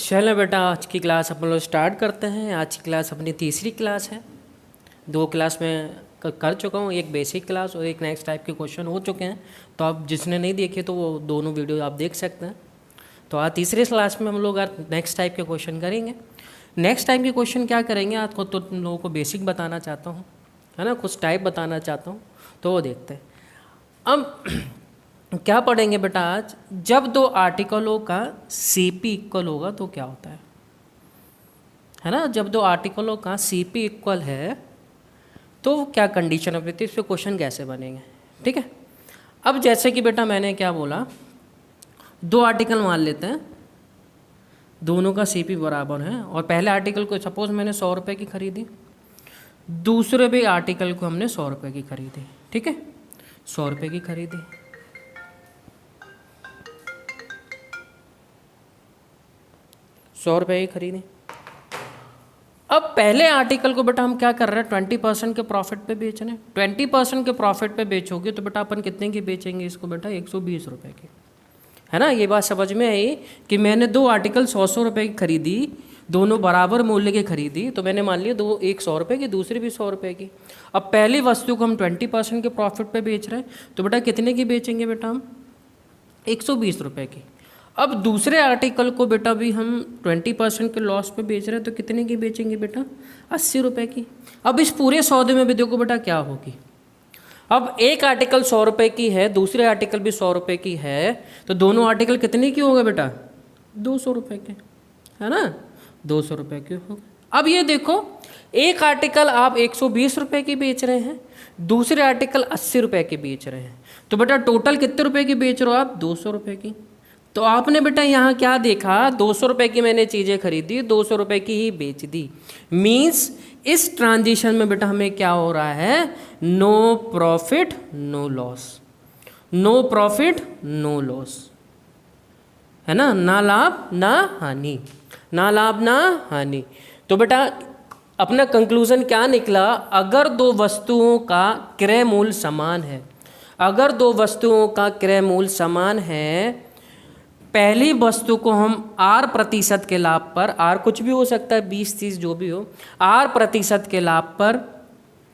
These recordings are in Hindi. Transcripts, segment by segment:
चलो बेटा, आज की क्लास अपन लोग स्टार्ट करते हैं। आज की क्लास अपनी तीसरी क्लास है। 2 क्लास में कर चुका हूँ, एक बेसिक क्लास और एक नेक्स्ट टाइप के क्वेश्चन हो चुके हैं। तो आप जिसने नहीं देखे तो वो दोनों वीडियो आप देख सकते हैं। तो आज तीसरी क्लास में हम लोग आज नेक्स्ट टाइप के क्वेश्चन करेंगे। नेक्स्ट टाइप के क्वेश्चन क्या करेंगे, आपको तो तुम लोगों को बेसिक बताना चाहता हूँ, है ना, कुछ टाइप बताना चाहता हूँ, तो वो देखते हैं। अब क्या पढ़ेंगे बेटा आज, जब 2 आर्टिकलों का CP इक्वल होगा तो क्या होता है ना। जब 2 आर्टिकलों का CP इक्वल है तो क्या कंडीशन अपनी थी, इस पर क्वेश्चन कैसे बनेंगे, ठीक है। अब जैसे कि बेटा मैंने क्या बोला, 2 आर्टिकल मान लेते हैं, दोनों का CP बराबर है, और पहले आर्टिकल को सपोज मैंने 100 रुपये की खरीदी, दूसरे भी आर्टिकल को हमने 100 रुपये की खरीदी, ठीक है, 100 रुपये की खरीदी। 100 रुपये की खरीदी। अब पहले आर्टिकल को बेटा हम क्या कर रहे हैं, 20% के प्रॉफिट पे बेच रहे हैं। 20% के प्रॉफिट पे बेचोगे तो बेटा अपन कितने की बेचेंगे इसको, बेटा 120 रुपये की, है ना। ये बात समझ में आई कि मैंने 2 आर्टिकल 100 रुपये की खरीदी, दोनों बराबर मूल्य की खरीदी, तो मैंने मान लिया एक 100 रुपये की, दूसरी भी 100 रुपये की। अब पहली वस्तु को हम 20% के प्रॉफिट पे बेच रहे हैं, तो बेटा कितने की बेचेंगे बेटा हम, 120 रुपये की। अब दूसरे आर्टिकल को बेटा भी हम 20% के लॉस पे बेच रहे हैं, तो कितने की बेचेंगे बेटा, 80 रुपये की। अब इस पूरे सौदे में भी देखो बेटा क्या होगी, अब एक आर्टिकल 100 रुपये की है, दूसरे आर्टिकल भी 100 रुपये की है, तो दोनों आर्टिकल कितने की होगा बेटा, 200 रुपये के, है ना, 200 रुपये के होगा। अब ये देखो, एक आर्टिकल आप 120 रुपये की बेच रहे हैं, दूसरे आर्टिकल 80 रुपये की बेच रहे हैं, तो बेटा टोटल कितने रुपये की बेच रहे हो आप, 200 रुपये की। तो आपने बेटा यहाँ क्या देखा, 200 रुपये की मैंने चीज़ें खरीदी, 200 रुपये की ही बेच दी। मीन्स इस ट्रांजिशन में बेटा हमें क्या हो रहा है, no profit no loss, no profit no loss, है ना, ना लाभ ना हानि, ना लाभ ना हानि। तो बेटा अपना कंक्लूजन क्या निकला, अगर 2 वस्तुओं का क्रय मूल्य समान है, अगर 2 वस्तुओं का क्रय मूल्य समान है, पहली वस्तु को हम R% के लाभ पर, R कुछ भी हो सकता है, 20-30 जो भी हो, R% के लाभ पर,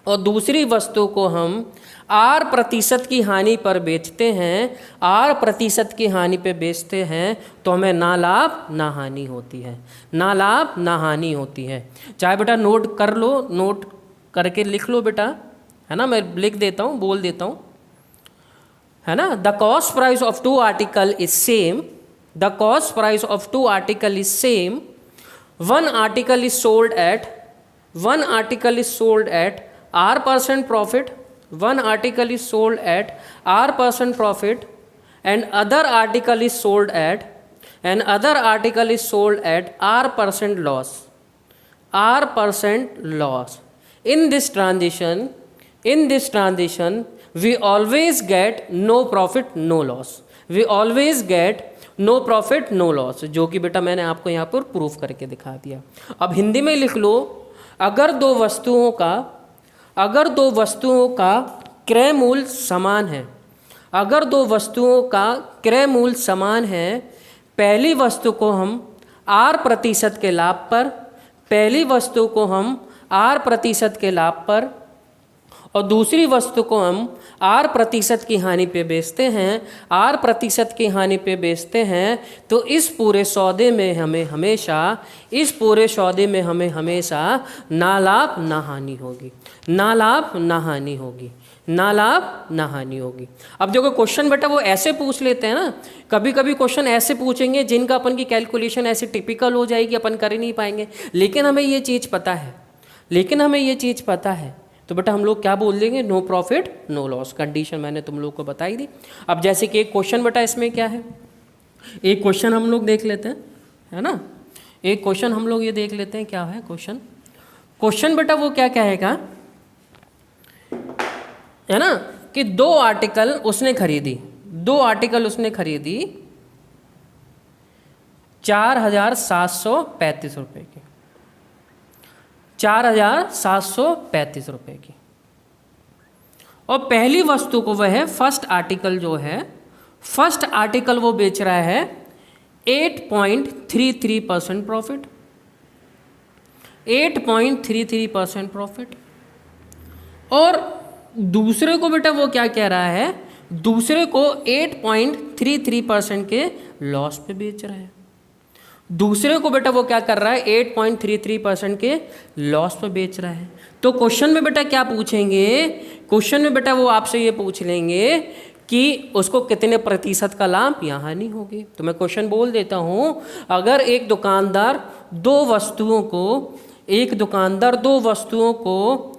और दूसरी वस्तु को हम R% की हानि पर बेचते हैं, R% की हानि पे बेचते हैं, तो हमें ना लाभ ना हानि होती है, ना लाभ ना हानि होती है। चाहे बेटा नोट कर लो, नोट करके लिख लो बेटा, है ना, मैं लिख देता हूँ, बोल देता हूँ, है ना। The cost price of 2 article is same, the cost price of 2 article is same, one article is sold at R% profit, one article is sold at R% profit, and other article is sold at R% loss, R% loss. In this transition we always get no profit no loss, we always get no profit no loss, जो कि बेटा मैंने आपको यहाँ पर प्रूफ करके दिखा दिया। अब हिंदी में लिख लो, अगर दो वस्तुओं का क्रय मूल्य समान है, अगर 2 वस्तुओं का क्रय मूल्य समान है, पहली वस्तु को हम R% के लाभ पर, पहली वस्तु को हम R% के लाभ पर, और दूसरी वस्तु को हम R% की हानि पे बेचते हैं, R% की हानि पे बेचते हैं, तो इस पूरे सौदे में हमें हमेशा ना लाभ ना हानि होगी, ना लाभ ना हानि होगी, ना लाभ ना हानि होगी। अब देखो क्वेश्चन बेटा वो ऐसे पूछ लेते हैं ना, कभी कभी क्वेश्चन ऐसे पूछेंगे जिनका अपन की कैलकुलेशन ऐसे टिपिकल हो जाएगी, अपन कर ही नहीं पाएंगे, लेकिन हमें ये चीज़ पता है, तो बेटा हम लोग क्या बोल देंगे, no profit no loss. Condition मैंने तुम लोग को बताई दी। अब जैसे कि एक क्वेश्चन बेटा इसमें क्या है, एक क्वेश्चन हम लोग देख लेते हैं, है ना, एक क्वेश्चन हम लोग ये देख लेते हैं क्या है क्वेश्चन बेटा वो क्या कहेगा, है ना, कि 2 आर्टिकल उसने खरीदी, 4,735 रुपये की, 4,735 रुपये की, और पहली वस्तु को वह फर्स्ट आर्टिकल जो है, फर्स्ट आर्टिकल वो बेच रहा है 8.33% प्रॉफिट, 8.33% प्रॉफिट। और दूसरे को बेटा वो क्या कह रहा है, दूसरे को 8.33% के लॉस पे बेच रहा है। दूसरे को बेटा वो क्या कर रहा है, 8.33% के लॉस पे बेच रहा है। तो क्वेश्चन में बेटा क्या पूछेंगे, क्वेश्चन में बेटा वो आपसे ये पूछ लेंगे कि उसको कितने प्रतिशत का लाभ या हानि होगी। तो मैं क्वेश्चन बोल देता हूँ, अगर एक दुकानदार दो वस्तुओं को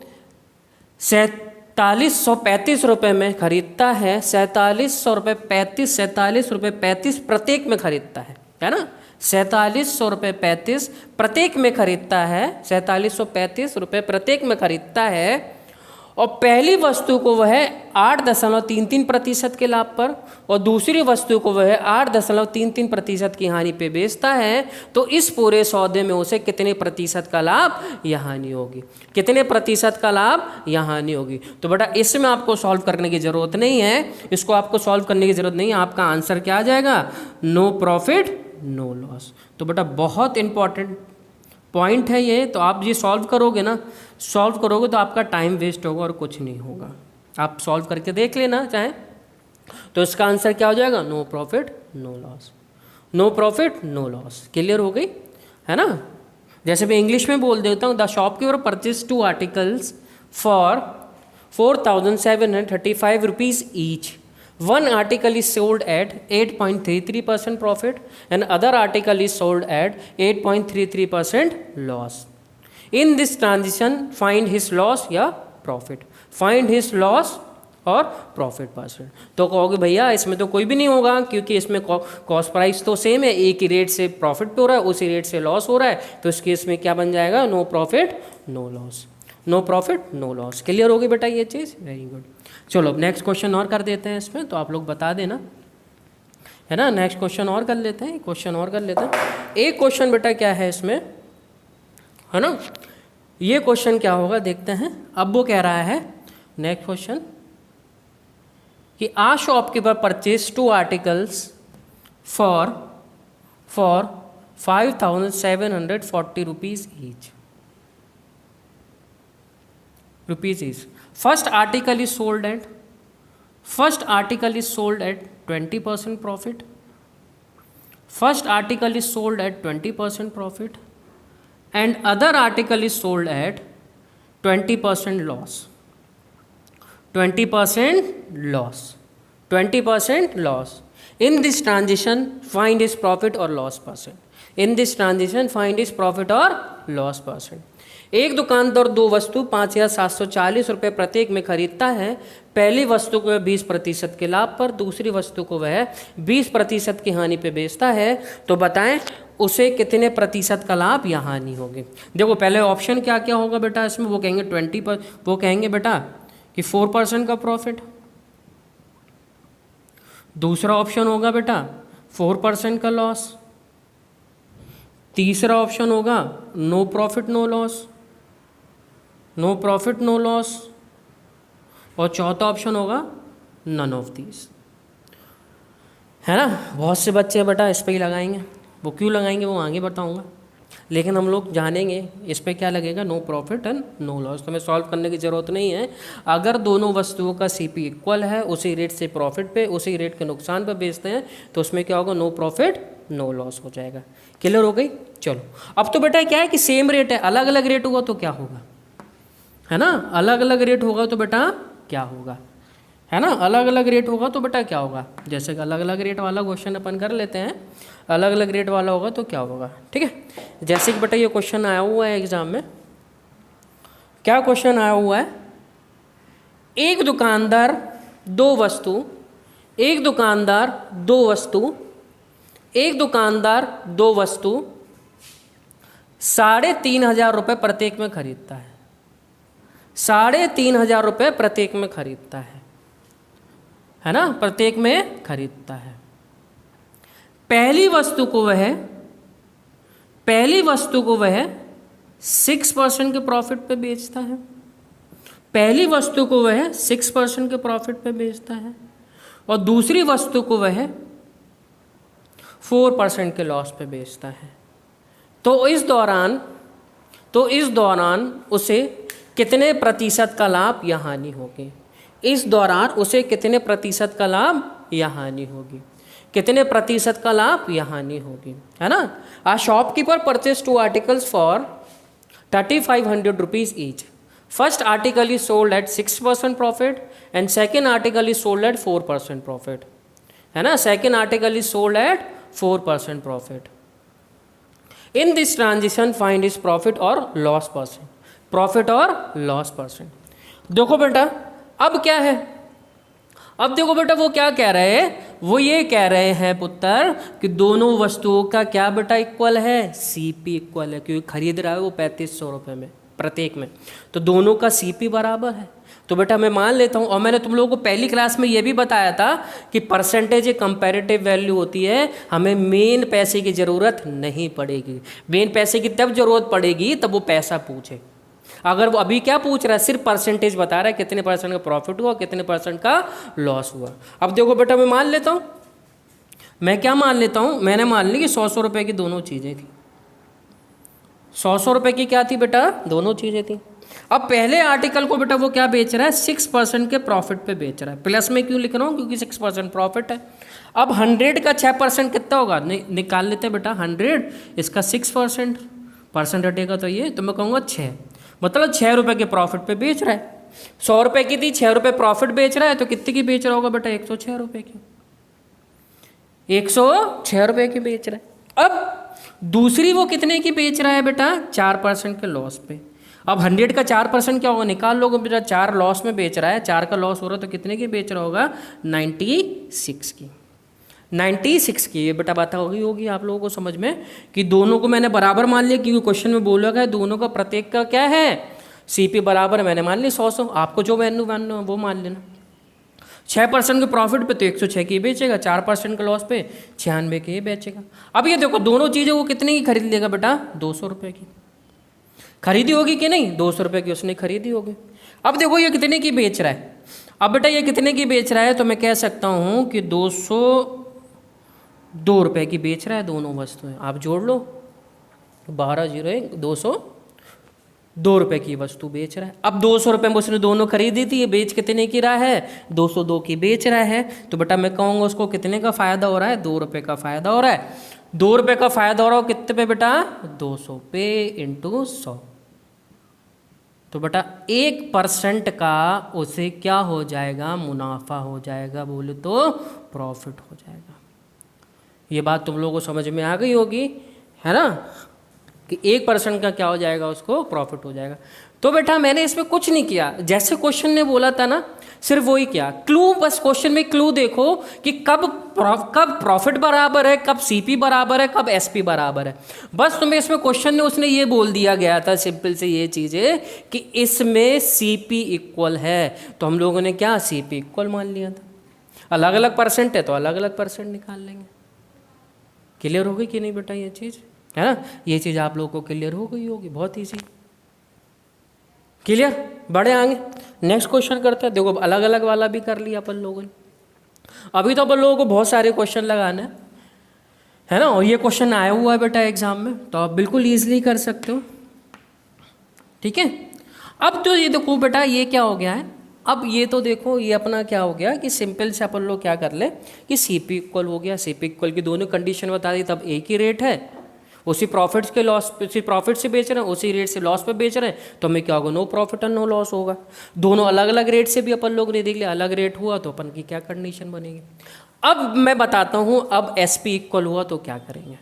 4735 रुपये में खरीदता है, 4735 रुपये प्रत्येक में खरीदता है ना, 4735 प्रत्येक में खरीदता है, 4735 रुपये प्रत्येक में खरीदता है। और पहली वस्तु को वह 8.33% के लाभ पर और दूसरी वस्तु को वह 8.33% की हानि पे बेचता है। तो इस पूरे सौदे में उसे कितने प्रतिशत का लाभ या हानि होगी, कितने प्रतिशत का लाभ या हानि होगी। तो बेटा इसमें आपको सॉल्व करने की ज़रूरत नहीं है, इसको आपको सॉल्व करने की ज़रूरत नहीं है। आपका आंसर क्या आ जाएगा, नो प्रॉफिट नो लॉस। तो बेटा बहुत इंपॉर्टेंट पॉइंट है ये। तो आप ये सॉल्व करोगे ना, सॉल्व करोगे तो आपका टाइम वेस्ट होगा और कुछ नहीं होगा। आप सॉल्व करके देख लेना चाहे। तो इसका आंसर क्या हो जाएगा, no profit no loss, no profit no loss. Clear हो गई है ना। जैसे मैं इंग्लिश में बोल देता हूँ, the shopkeeper purchase 2 articles for 4735 rupees each. One article is sold at 8.33% profit and other article is sold at 8.33% loss. In this transition, find his loss या profit. Find his loss और प्रॉफिट परसेंट। तो कहोगे भैया इसमें तो कोई भी नहीं होगा, क्योंकि इसमें कॉस्ट प्राइस तो सेम है, एक ही रेट से प्रॉफिट पे हो रहा है, उसी रेट से लॉस हो रहा है। तो इस केस में क्या बन जाएगा, no profit no loss, no profit no loss. Clear होगी बेटा ये चीज़, वेरी गुड। चलो अब नेक्स्ट क्वेश्चन और कर देते हैं इसमें, तो आप लोग बता देना है ना। नेक्स्ट क्वेश्चन और कर लेते हैं, क्वेश्चन और कर लेते हैं। एक क्वेश्चन बेटा क्या है इसमें, है ना, ये क्वेश्चन क्या होगा देखते हैं। अब वो कह रहा है नेक्स्ट क्वेश्चन कि a shopkeeper purchase 2 articles for 5740 rupees each. First article is sold at 20% profit. First article is sold at 20% profit and other article is sold at 20% loss. 20% loss. In this transition, find his profit or loss percent. In this transition, find his profit or loss percent. एक दुकानदार दो वस्तु 5740 रुपये प्रत्येक में खरीदता है। पहली वस्तु को वह 20% के लाभ पर, दूसरी वस्तु को वह 20% की हानि पे बेचता है। तो बताएं उसे कितने प्रतिशत का लाभ या हानि होगी। देखो पहले ऑप्शन क्या क्या होगा बेटा इसमें, वो कहेंगे 20%, वो कहेंगे बेटा कि 4% का प्रॉफिट। दूसरा ऑप्शन होगा बेटा 4% का लॉस। तीसरा ऑप्शन होगा no profit no loss, no profit no loss. और चौथा ऑप्शन होगा नन ऑफ दीज, है ना। बहुत से बच्चे बेटा इस पे ही लगाएंगे, वो क्यों लगाएंगे वो आगे बताऊंगा, लेकिन हम लोग जानेंगे इस पे क्या लगेगा, no profit and no loss. तो हमें सॉल्व करने की ज़रूरत नहीं है। अगर दोनों वस्तुओं का सीपी इक्वल है, उसी रेट से प्रॉफिट पे उसी रेट के नुकसान पे बेचते हैं, तो उसमें क्या होगा, नो प्रॉफिट नो लॉस हो जाएगा। क्लियर हो गई। चलो अब तो बेटा क्या है कि सेम रेट है, अलग अलग रेट होगा तो क्या होगा, है ना। अलग अलग रेट होगा तो बेटा क्या होगा, है ना। अलग अलग रेट होगा तो बेटा क्या होगा, जैसे कि अलग अलग रेट वाला क्वेश्चन अपन कर लेते हैं। अलग अलग रेट वाला होगा तो क्या होगा, ठीक है। जैसे कि बेटा ये क्वेश्चन आया हुआ है एग्जाम में, क्या क्वेश्चन आया हुआ है, एक दुकानदार दो वस्तु 3500 रुपये प्रत्येक में खरीदता है। 3500 रुपये प्रत्येक में खरीदता है ना, प्रत्येक में खरीदता है। पहली वस्तु को वह 6% के प्रॉफिट पे बेचता है। पहली वस्तु को वह 6% के प्रॉफिट पे बेचता है और दूसरी वस्तु को वह 4% के लॉस पे बेचता है, तो इस दौरान उसे कितने प्रतिशत का लाभ या हानि होगी? इस दौरान उसे कितने प्रतिशत का लाभ या हानि होगी? कितने प्रतिशत का लाभ या हानि होगी, है ना? A shopkeeper purchase 2 articles for 3500 rupees each. First article is sold at 6% profit and second article is sold at 4% profit, है ना? Second article is sold at 4% profit. In this transition find is profit और लॉस परसेंट. प्रॉफिट और लॉस परसेंट. देखो बेटा अब क्या है, अब देखो बेटा वो क्या कह रहे हैं, वो ये कह रहे हैं पुत्र कि दोनों वस्तुओं का क्या बेटा इक्वल है? सीपी इक्वल है, क्योंकि खरीद रहा है वो 3500 रुपये में प्रत्येक में, तो दोनों का सीपी बराबर है. तो बेटा मैं मान लेता हूँ, और मैंने तुम लोगों को पहली क्लास में ये भी बताया था कि परसेंटेज एक कंपैरेटिव वैल्यू होती है, हमें मेन पैसे की ज़रूरत नहीं पड़ेगी. मेन पैसे की तब ज़रूरत पड़ेगी तब वो पैसा पूछे. अगर वो अभी क्या पूछ रहा है, सिर्फ परसेंटेज बता रहा है, कितने परसेंट का प्रॉफिट हुआ, कितने परसेंट का लॉस हुआ. अब देखो बेटा मैं मान लेता हूँ, मैं क्या मान लेता हूँ, मैंने मान ली कि 100 रुपये की दोनों चीज़ें थी. 100 रुपये की क्या थी बेटा? दोनों चीज़ें थी. अब पहले आर्टिकल को बेटा वो क्या बेच रहा है? 6% के प्रॉफिट पे बेच रहा है. प्लस में क्यों लिख रहा हूँ? क्योंकि 6% प्रॉफिट है. अब 100 का 6% कितना होगा? निकाल लेते हैं बेटा. 100 इसका 6% परसेंट हटेगा तो ये, तो मैं कहूँगा 6, मतलब 6 रुपये के प्रॉफिट पे बेच रहा है. 100 रुपये की थी, 6 रुपये प्रॉफिट बेच रहा है, तो कितने की बेच रहा होगा बेटा? 106 रुपये की. 106 रुपये की बेच रहा है. अब दूसरी वो कितने की बेच रहा है बेटा? 4% के लॉस पे. अब 100 का 4% क्या होगा? निकाल लो बेटा. 4 लॉस में बेच रहा है, 4 का लॉस हो रहा है, तो कितने की बेच रहा होगा? 96 की. 96 की. ये बेटा बात होगी आप लोगों को समझ में कि दोनों को मैंने बराबर मान लिया, क्योंकि क्वेश्चन में बोला गया दोनों का प्रत्येक का क्या है? सीपी बराबर. मैंने मान ली 100, आपको जो वैल्यू मानना वो मान लेना. 6% के प्रॉफिट पे तो 106 की बेचेगा, 4% के लॉस पे 96 की बेचेगा. अब ये देखो दोनों चीज़ें वो कितने की खरीद लेगा बेटा? 200 रुपये की खरीदी होगी कि नहीं? 200 रुपये की उसने खरीदी होगी. अब देखो ये कितने की बेच रहा है. अब बेटा ये कितने की बेच रहा है, तो मैं कह सकता हूँ कि 202 रुपये की बेच रहा है दोनों वस्तुएं. आप जोड़ लो, 1201, 202 रुपये की वस्तु बेच रहा है. अब 200 रुपये में उसने दोनों खरीदी थी, ये बेच कितने की रहा है? 202 की बेच रहा है. तो बेटा मैं कहूँगा उसको कितने का फ़ायदा हो रहा है? 2 रुपये का फ़ायदा हो रहा है. 2 रुपये का फ़ायदा हो रहा हो कितने पे बेटा? 200 पे इंटू 100. तो बेटा 1% का उसे क्या हो जाएगा? मुनाफा हो जाएगा, बोले तो प्रॉफिट हो जाएगा. ये बात तुम लोगों को समझ में आ गई होगी, है ना, कि 1% का क्या हो जाएगा? उसको प्रॉफिट हो जाएगा. तो बेटा मैंने इसमें कुछ नहीं किया, जैसे क्वेश्चन ने बोला था ना, सिर्फ वही किया. क्लू, बस क्वेश्चन में क्लू देखो कि कब प्रॉफिट बराबर है, कब सीपी बराबर है, कब एसपी बराबर है. बस तुम्हें इसमें क्वेश्चन ने उसने ये बोल दिया गया था सिंपल से ये चीज़ें कि इसमें सीपी इक्वल है, तो हम लोगों ने क्या? सीपी इक्वल मान लिया था. अलग अलग परसेंट है तो अलग अलग परसेंट निकाल लेंगे. क्लियर हो गई कि नहीं बेटा ये चीज़, है ना? ये चीज़ आप लोगों को क्लियर हो गई होगी, बहुत ईजी. क्लियर? बढ़े आगे, नेक्स्ट क्वेश्चन करते हैं. देखो अलग अलग वाला भी कर लिया अपन लोगों ने. अभी तो अपन लोगों को बहुत सारे क्वेश्चन लगाने हैं, है ना, और ये क्वेश्चन आया हुआ है बेटा एग्जाम में, तो आप बिल्कुल ईजिली कर सकते हो. ठीक है. अब तो ये देखो बेटा ये क्या हो गया है, अब ये तो देखो ये अपना क्या हो गया कि सिंपल से अपन लोग क्या कर ले कि सीपी इक्वल हो गया. सीपी इक्वल की दोनों कंडीशन बता दी, तब एक ही रेट है, उसी प्रॉफिट्स के लॉस, उसी प्रॉफिट से बेच रहे हैं, उसी रेट से लॉस पे बेच रहे हैं, तो हमें क्या होगा? No profit and no loss होगा. दोनों अलग अलग रेट से भी अपन लोग ने देख लिया, अलग रेट हुआ तो अपन की क्या कंडीशन बनेगी. अब मैं बताता हूँ, अब एस पी इक्वल हुआ तो क्या करेंगे,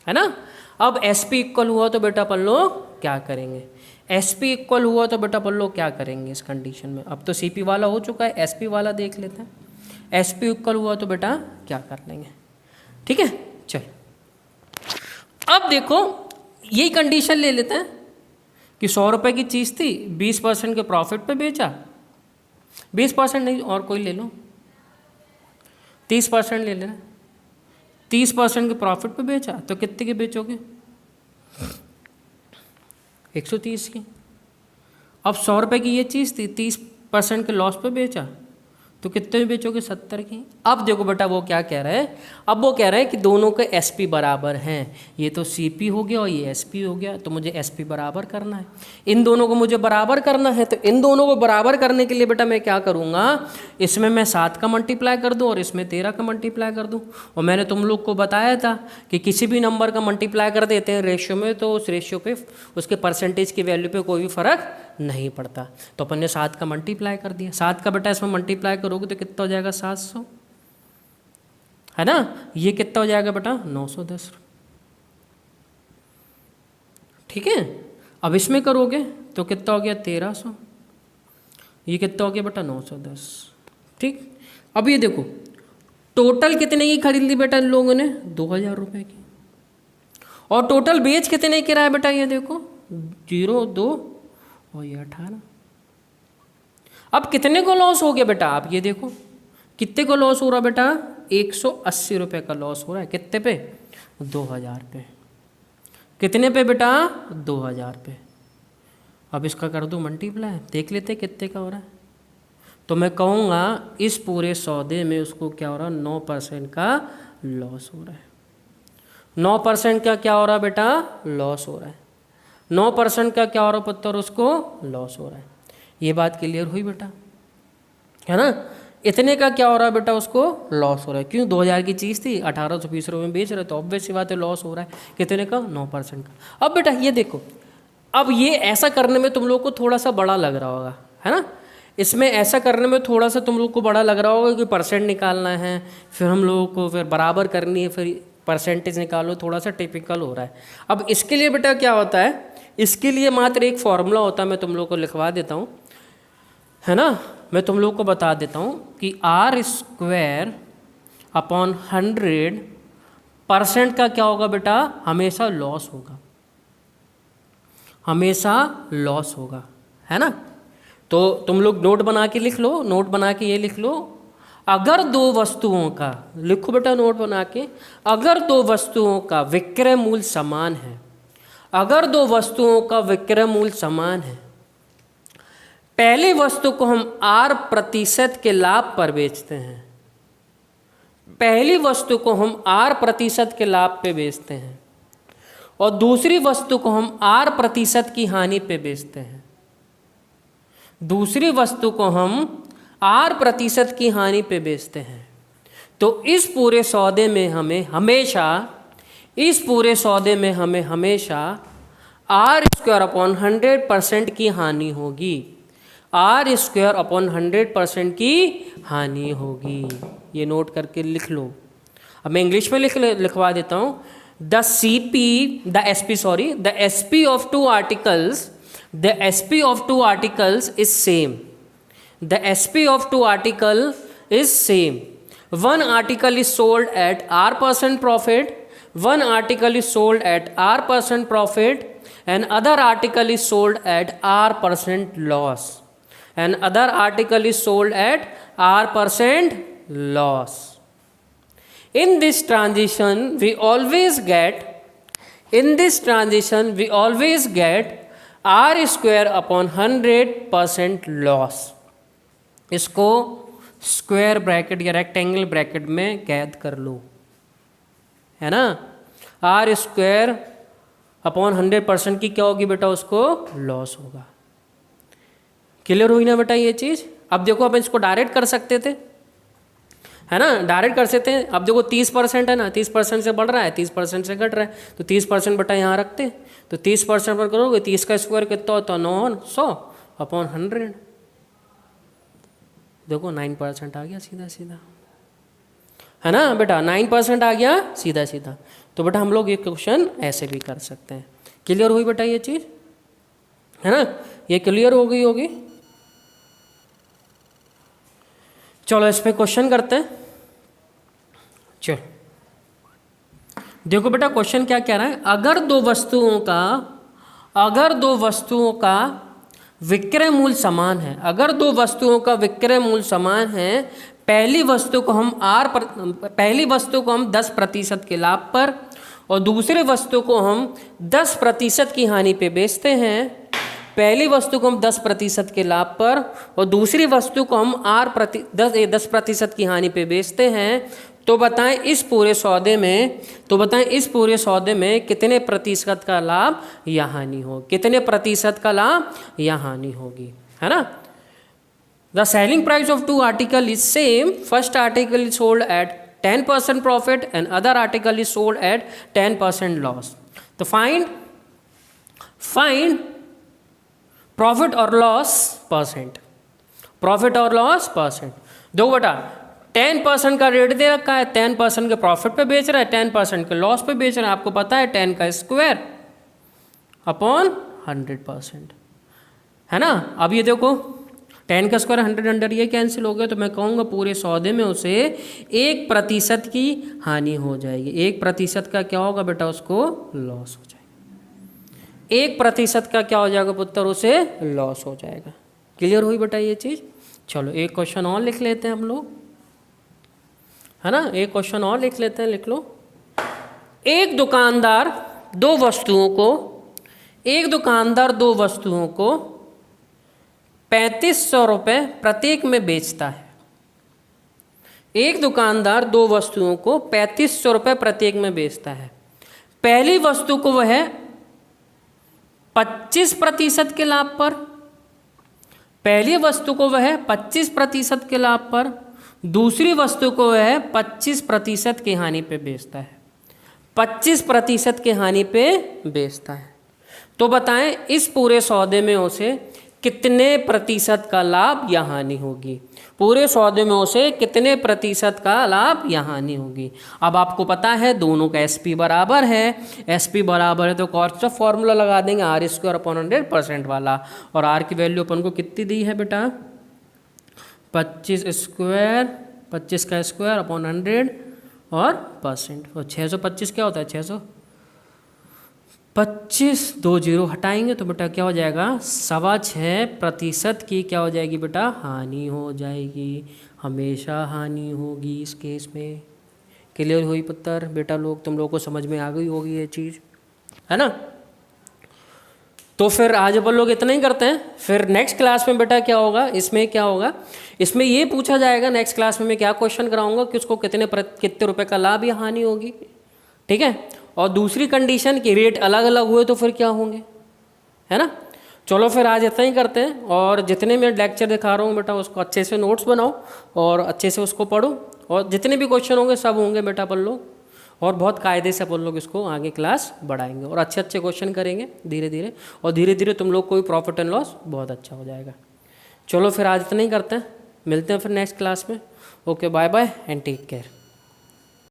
है ना. अब एस पी इक्वल हुआ तो बेटा अपन लोग क्या करेंगे? एस पी इक्वल हुआ तो बेटा अपन लोग क्या करेंगे इस कंडीशन में? अब तो सी पी वाला हो चुका है, एस पी वाला देख लेते हैं. एस पी इक्वल हुआ तो बेटा क्या कर लेंगे? ठीक है, चल. अब देखो यही कंडीशन ले लेते हैं कि 100 रुपये की चीज़ थी, 20% के प्रॉफिट पे बेचा, 20% नहीं और कोई ले लो, 30% ले लेना. 30% के प्रॉफिट पे बेचा तो कितने की बेचोगे? 130 की. अब 100 रुपये की ये चीज़ थी, 30% के लॉस पे बेचा तो कितने में बेचोगे 70 की। अब देखो बेटा वो क्या कह रहा है, अब वो कह रहा है कि दोनों के एसपी बराबर हैं, ये तो सीपी हो गया और ये एसपी हो गया, तो मुझे एसपी बराबर करना है, इन दोनों को मुझे बराबर करना है। तो इन दोनों को बराबर करने के लिए बेटा मैं क्या करूँगा, इसमें मैं 7 का मल्टीप्लाई कर दूँ और इसमें 13 का मल्टीप्लाई कर दूँ। और मैंने तुम लोग को बताया था कि किसी भी नंबर का मल्टीप्लाई कर देते हैं रेशियो में तो उस रेशियो पे उसके परसेंटेज की वैल्यू पे कोई भी फर्क नहीं पड़ता। तो अपन ने 7 का मल्टीप्लाई कर दिया, 7 का बेटा इसमें मल्टीप्लाई करोगे तो कितना हो जाएगा 700, है ना। ये कितना हो जाएगा बेटा 910, ठीक है। अब इसमें करोगे तो कितना हो गया 1300, ये कितना हो गया बेटा 910, ठीक। अब ये देखो टोटल कितने की खरीद ली बेटा इन लोगों ने 2000 रुपये की, और टोटल बेच कितने की रहा है बेटा, ये देखो 0 2 और ये 18। अब कितने को लॉस हो गया बेटा, आप ये देखो कितने को लॉस हो रहा बेटा, 180 रुपये का लॉस हो रहा है। कितने पे 2000 पे, कितने पे बेटा 2000 पे। अब इसका कर दो मल्टीप्लाई, देख लेते कितने का हो रहा है। तो मैं कहूँगा इस पूरे सौदे में उसको क्या हो रहा है 9% का लॉस हो रहा है। 9% का क्या हो रहा है बेटा लॉस हो रहा है, 9% का क्या हो रहा है पुत्र उसको लॉस हो रहा है। ये बात क्लियर हुई बेटा, है ना। इतने का क्या हो रहा है बेटा उसको लॉस हो रहा है, क्यों 2000 की चीज़ थी 1820 रुपये में बेच रहे, तो ऑब्वियस सी बात है लॉस हो रहा है। कितने का 9% का। अब बेटा ये देखो, अब ये ऐसा करने में तुम लोग को थोड़ा सा बड़ा लग रहा होगा, है ना। इसमें ऐसा करने में थोड़ा सा तुम लोग को बड़ा लग रहा होगा कि परसेंट निकालना है, फिर हम लोगों को फिर बराबर करनी है, फिर परसेंटेज निकालो, थोड़ा सा टिपिकल हो रहा है। अब इसके लिए बेटा क्या होता है, इसके लिए मात्र एक फॉर्मूला होता है, मैं तुम लोग को लिखवा देता हूँ, है ना। मैं तुम लोग को बता देता हूँ कि R² अपॉन 100% का क्या होगा बेटा, हमेशा लॉस होगा, हमेशा लॉस होगा, है ना। तो तुम लोग नोट बना के लिख लो, नोट बना के ये लिख लो, अगर दो वस्तुओं का, लिखो बेटा नोट बना के, अगर दो वस्तुओं का विक्रय मूल्य समान है, अगर दो वस्तुओं का विक्रय मूल्य समान है, पहली वस्तु को हम R% के लाभ पर बेचते हैं, पहली वस्तु को हम R% के लाभ पे बेचते हैं, और दूसरी वस्तु को हम R% की हानि पे बेचते हैं, दूसरी वस्तु को हम R% की हानि पे बेचते हैं, तो इस पूरे सौदे में हमें हमेशा, इस पूरे सौदे में हमें हमेशा R² अपॉन 100% की हानि होगी, R² अपॉन 100% की हानि होगी। ये नोट करके लिख लो। अब मैं इंग्लिश में लिखवा देता हूँ, the SP of two articles, the SP of two articles is same, the SP of two article is same, one article is sold at R% profit, one article is sold at R% profit, and other article is sold at R% loss, and other article is sold at R% loss. In this transition we always get, in this transition we always get R² upon 100% loss. इसको स्क्वायर ब्रैकेट या रेक्टेंगल ब्रैकेट में कैद कर लो, है ना। R² अपॉन 100% की क्या होगी बेटा, उसको लॉस होगा। क्लियर हुई ना बेटा ये चीज़। अब देखो अपन इसको डायरेक्ट कर सकते थे, है ना, डायरेक्ट कर सकते हैं। अब देखो 30% है ना, 30% से बढ़ रहा है, 30% से घट रहा है, तो 30% बेटा यहाँ रखते हैं, तो 30% पर करोगे 30 का स्क्वायर कितना होता है 900 अपॉन 100, देखो 9% आ गया सीधा सीधा, है ना बेटा, 9% आ गया सीधा सीधा। तो बेटा हम लोग ये क्वेश्चन ऐसे भी कर सकते हैं। क्लियर हुई बेटा ये चीज़, है ना, ये क्लियर हो गई होगी। चलो इस पे क्वेश्चन करते हैं। चलो देखो बेटा क्वेश्चन क्या कह रहा है, अगर दो वस्तुओं का विक्रय मूल्य समान है, अगर दो वस्तुओं का विक्रय मूल्य समान है, पहली वस्तु को हम 10% के लाभ पर और दूसरे वस्तु को हम 10% की हानि पे बेचते हैं, पहली वस्तु को हम 10% के लाभ पर और दूसरी वस्तु को हम 10% की हानि पे बेचते हैं, तो बताएं इस पूरे सौदे में कितने प्रतिशत का लाभ या हानि हो, कितने प्रतिशत का लाभ या हानि होगी, है ना। The selling price of 2 article is same, first article is sold eight 10% profit and other article is sold eight 10% loss. तो फाइंड प्रॉफिट और लॉस परसेंट, प्रॉफिट और लॉस परसेंट। दो बटा 10% का रेट दे रखा है, 10% के प्रॉफिट पे बेच रहा है, 10% के लॉस पे बेच रहा है। आपको पता है 10 का स्क्वायर अपॉन 100%, है ना। अब ये देखो 10 का स्क्वायर 100 ये कैंसिल हो गया, तो मैं कहूँगा पूरे सौदे में उसे 1% की हानि हो जाएगी। 1% का क्या होगा बेटा, उसको लॉस हो जाएगा। 1% का क्या हो जाएगा पुत्र, उसे लॉस हो जाएगा। क्लियर हुई बेटा ये चीज़। चलो एक क्वेश्चन और लिख लेते हैं हम लोग, है ना। एक क्वेश्चन और लिख लेते हैं, लिख लो। एक दुकानदार दो वस्तुओं को 3500 रुपये प्रत्येक में बेचता है। एक दुकानदार दो वस्तुओं को 3500 रुपये प्रत्येक में बेचता है। पहली वस्तु को वह 25% के लाभ पर, पहली वस्तु को वह 25% के लाभ पर, दूसरी वस्तु को वह 25% की हानि पे बेचता है। 25% की हानि पे बेचता है। तो बताएं इस पूरे सौदे में उसे कितने प्रतिशत का लाभ या हानि होगी। पूरे सौदे में उसे कितने प्रतिशत का लाभ या हानि होगी। अब आपको पता है दोनों का SP बराबर है, SP बराबर है तो कौन सा फॉर्मूला लगा देंगे, R² अपॉन 100% वाला। और R की वैल्यू अपन को कितनी दी है बेटा, 25 का स्क्वायर अपॉन 100 और परसेंट। और 625 क्या होता है, 625 2 0 हटाएंगे तो बेटा क्या हो जाएगा, 6.25% की क्या हो जाएगी बेटा, हानि हो जाएगी। हमेशा हानि होगी इस केस में। क्लियर हुई पुत्र बेटा लोग, तुम लोगों को समझ में आ गई होगी ये चीज़, है ना। तो फिर आज अपन लोग इतना ही करते हैं। फिर नेक्स्ट क्लास में बेटा क्या होगा, इसमें क्या होगा, इसमें ये पूछा जाएगा नेक्स्ट क्लास में मैं क्या क्वेश्चन कराऊंगा कि उसको कितने रुपए का लाभ या हानि होगी, ठीक है। और दूसरी कंडीशन की रेट अलग अलग हुए तो फिर क्या होंगे, है ना। चलो फिर आज इतना ही करते हैं। और जितने मैं लेक्चर दिखा रहा हूँ बेटा उसको अच्छे से नोट्स बनाओ और अच्छे से उसको पढ़ो, और जितने भी क्वेश्चन होंगे सब होंगे बेटा अपन लोग, और बहुत कायदे से अपन लोग इसको आगे क्लास बढ़ाएंगे और अच्छे अच्छे क्वेश्चन करेंगे धीरे धीरे, और धीरे धीरे तुम लोग को भी प्रॉफिट एंड लॉस बहुत अच्छा हो जाएगा। चलो फिर आज इतना ही करते हैं, मिलते हैं फिर नेक्स्ट क्लास में। Okay bye bye and take care.